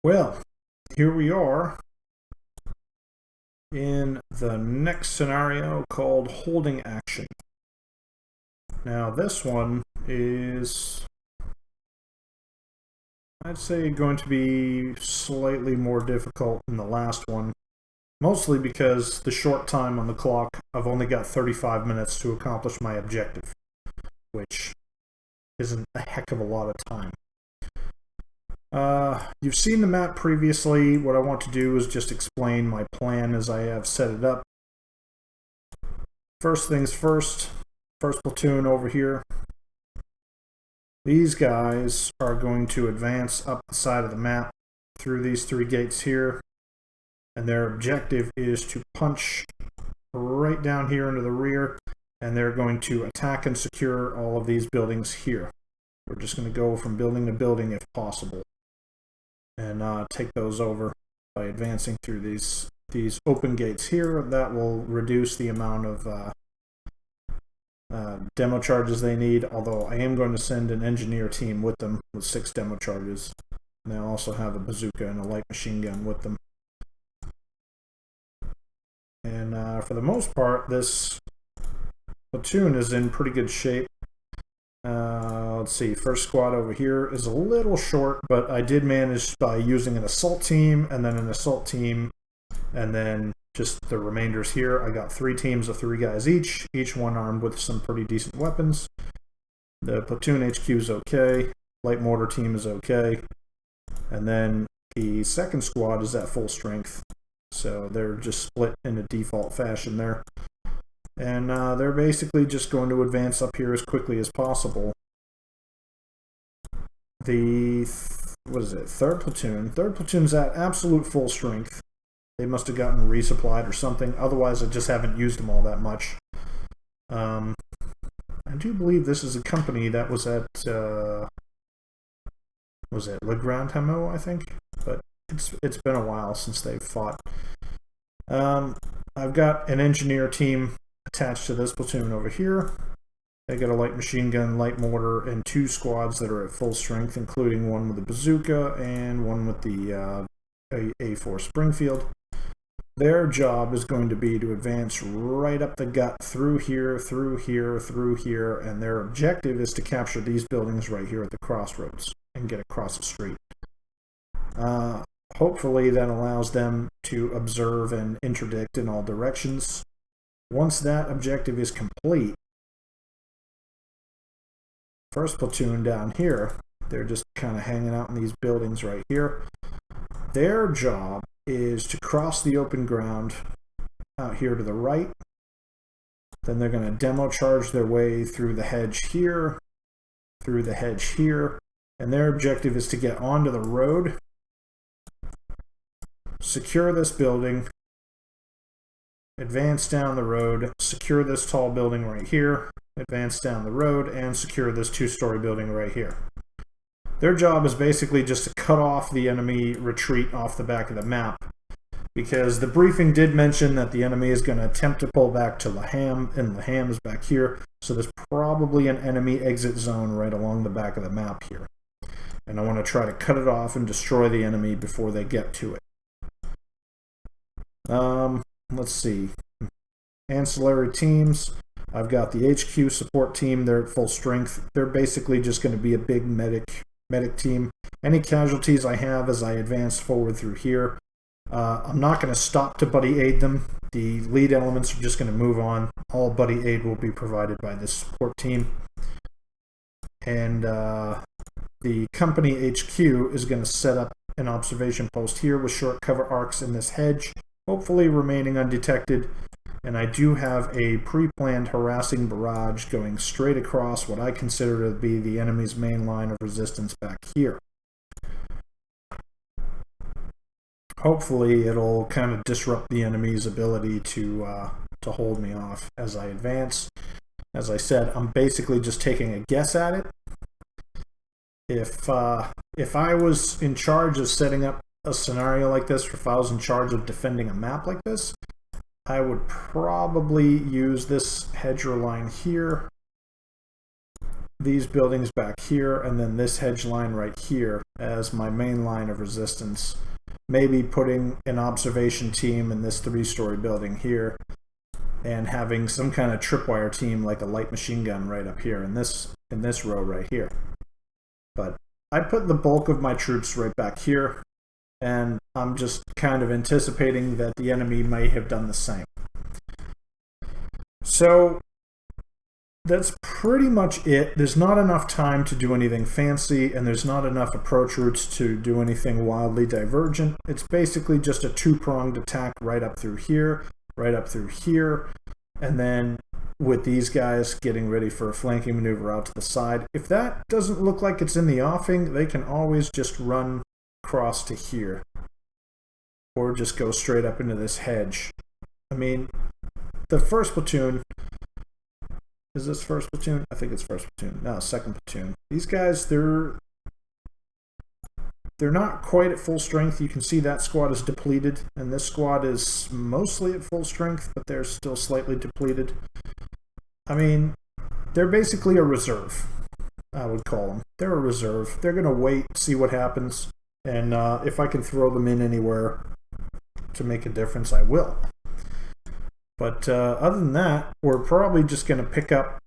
Well, here we are in the next scenario called holding action. Now this one is, I'd say, going to be slightly more difficult than the last one. Mostly because the short time on the clock, I've only got 35 minutes to accomplish my objective, which isn't a heck of a lot of time. You've seen the map previously. What I want to do is just explain my plan as I have set it up. First things first platoon over here. These guys are going to advance up the side of the map through these three gates here, and their objective is to punch right down here into the rear, and they're going to attack and secure all of these buildings here. We're just going to go from building to building if possible, and take those over by advancing through these open gates here. That will reduce the amount of demo charges they need, although I am going to send an engineer team with them with 6 demo charges, and they'll also have a bazooka and a light machine gun with them. And for the most part, this platoon is in pretty good shape. Let's see, first squad over here is a little short, but I did manage by using an assault team and then an assault team and then just the remainders here. I got 3 teams of 3 guys each one armed with some pretty decent weapons. The platoon HQ is okay, light mortar team is okay, and then the second squad is at full strength, so they're just split in a default fashion there. And they're basically just going to advance up here as quickly as possible. The, third platoon? Third platoon's at absolute full strength. They must have gotten resupplied or something. Otherwise, I just haven't used them all that much. I do believe this is a company that was at, was it Le Grand Hameau, I think? But it's been a while since they've fought. I've got an engineer team attached to this platoon over here. They got a light machine gun, light mortar, and 2 squads that are at full strength, including one with a bazooka and one with the A4 Springfield. Their job is going to be to advance right up the gut through here, through here, through here, and their objective is to capture these buildings right here at the crossroads and get across the street. Hopefully that allows them to observe and interdict in all directions. Once that objective is complete, first platoon down here, they're just kind of hanging out in these buildings right here. Their job is to cross the open ground out here to the right. Then they're going to demo charge their way through the hedge here, through the hedge here, and their objective is to get onto the road, secure this building, advance down the road, secure this tall building right here, advance down the road, and secure this 2-story building right here. Their job is basically just to cut off the enemy retreat off the back of the map, because the briefing did mention that the enemy is going to attempt to pull back to Laham, and Laham is back here, so there's probably an enemy exit zone right along the back of the map here. And I want to try to cut it off and destroy the enemy before they get to it. Let's see. Ancillary teams. I've got the HQ support team. They're at full strength. They're basically just going to be a big medic team. Any casualties I have as I advance forward through here, I'm not going to stop to buddy aid them. The lead elements are just going to move on. All buddy aid will be provided by this support team. And the company HQ is going to set up an observation post here with short cover arcs in this hedge, hopefully remaining undetected. And I do have a pre-planned harassing barrage going straight across what I consider to be the enemy's main line of resistance back here. Hopefully it'll kind of disrupt the enemy's ability to hold me off as I advance. As I said, I'm basically just taking a guess at it. If I was in charge of setting up a scenario like this, or if I was in charge of defending a map like this, I would probably use this hedgerow line here, these buildings back here and then this hedge line right here as my main line of resistance. Maybe putting an observation team in this 3-story building here and having some kind of tripwire team like a light machine gun right up here in this row right here. But I put the bulk of my troops right back here, and I'm just kind of anticipating that the enemy may have done the same. So that's pretty much it. There's not enough time to do anything fancy, and there's not enough approach routes to do anything wildly divergent. It's basically just a 2-pronged attack right up through here, right up through here, and then with these guys getting ready for a flanking maneuver out to the side. If that doesn't look like it's in the offing, they can always just run across to here, or just go straight up into this hedge. I mean, the first platoon, is this first platoon? I think it's first platoon. No, second platoon. These guys, they're not quite at full strength. You can see that squad is depleted, and this squad is mostly at full strength, but they're still slightly depleted. I mean, they're basically a reserve, I would call them. They're a reserve. They're going to wait, see what happens, and if I can throw them in anywhere to make a difference, I will. But other than that, we're probably just going to pick up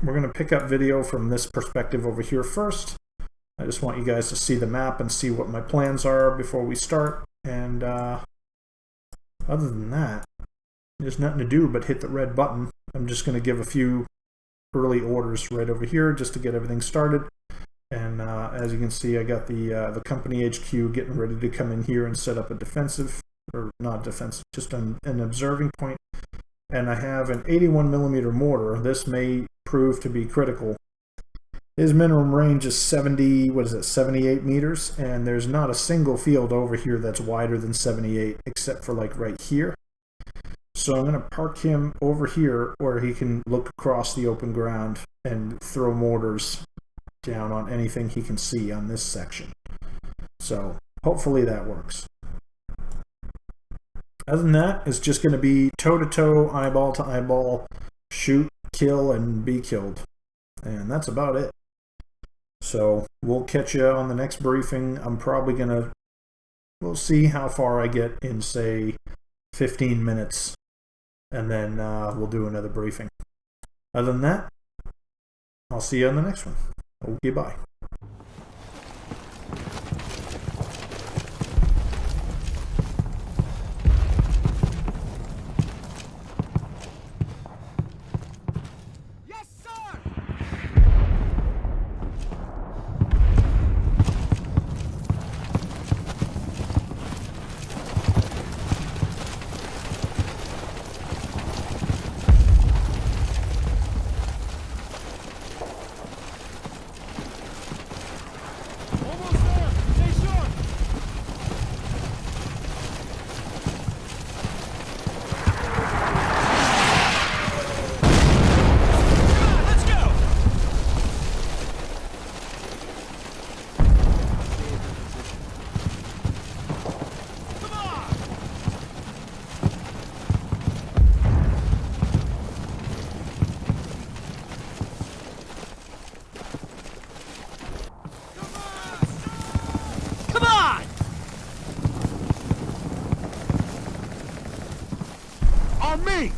video from this perspective over here first. I just want you guys to see the map and see what my plans are before we start. And other than that, there's nothing to do but hit the red button. I'm just going to give a few early orders right over here just to get everything started. And as you can see, I got the company HQ getting ready to come in here and set up a defensive, or not defensive, just an observing point. And I have an 81mm mortar. This may prove to be critical. His minimum range is 78 meters, and there's not a single field over here that's wider than 78, except for like right here. So I'm going to park him over here where he can look across the open ground and throw mortars down on anything he can see on this section. So hopefully that works. Other than that, it's just going to be toe-to-toe, eyeball to eyeball, shoot, kill, and be killed. And that's about it. So we'll catch you on the next briefing. I'm probably going to, we'll see how far I get in, say, 15 minutes. And then we'll do another briefing. Other than that, I'll see you on the next one. Okay, bye. On me!